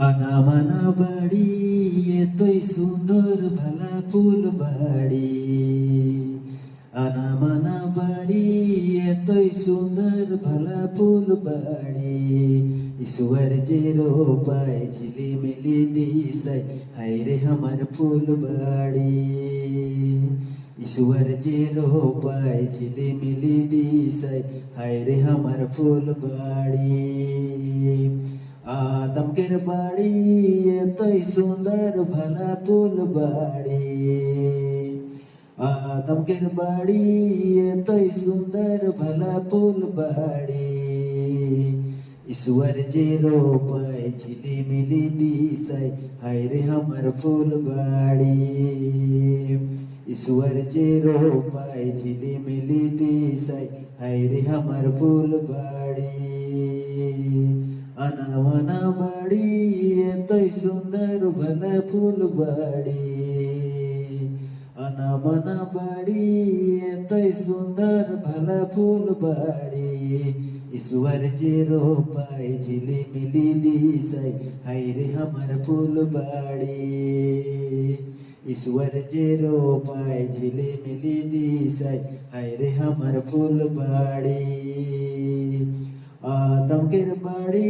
আনামানা বাড়ি এতই সুন্দর ভালা ফুল বাড়ি। আনামানা বাড়ি এতই সুন্দর ভালা ফুল বাড়ি। ईश्वर जे रोपाय झिलिमिली दिसाय हाय रे हमार फूल बाड़ी। ईश्वर जे रोपाय झिलिमिली दिसाय हाय रे हमार फूल बाड़ी। आदमकेर बाड़ी एतई सुंदर भला फूल बाड़ी। आदमकेर बाड़ी एतई सुंदर भला फूल बाड़ी। ईश्वर जे रोपाय झिलिमिली दिसाय हाय रे हमार फूल बाड़ी। ईश्वर जे रोपाय झिलिमिली दिसाय हाय रे हमार फूल बाड़ी। আনামানা বাড়ি এতই সুন্দর ভালা ফুল বাড়ি। আনামানা বাড়ি এতই সুন্দর ভালা ফুল বাড়ি। ईश्वर जे रोपाय झिलिमिली दिसाय हाय रे हमार फूल बाड़ी। ईश्वर जे रोपाय झिलिमिली दिसाय हाय रे हमार फूल बाड़ी। आदमकेर बाड़ी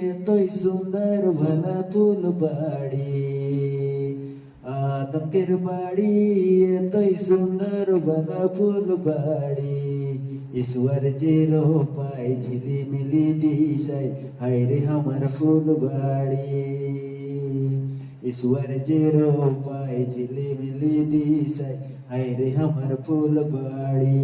एतई सुंदर भला फूल बाड़ी। आदमकेर बाड़ी एतई सुंदर भला फूल बाड़ी। ईश्वर जे रोपाय झिलिमिली दिसाय हाय रे हमार फूल बाड़ी। ईश्वर जे रोपाय झिलिमिली दिसाय हाय रे हमार फूल बाड़ी।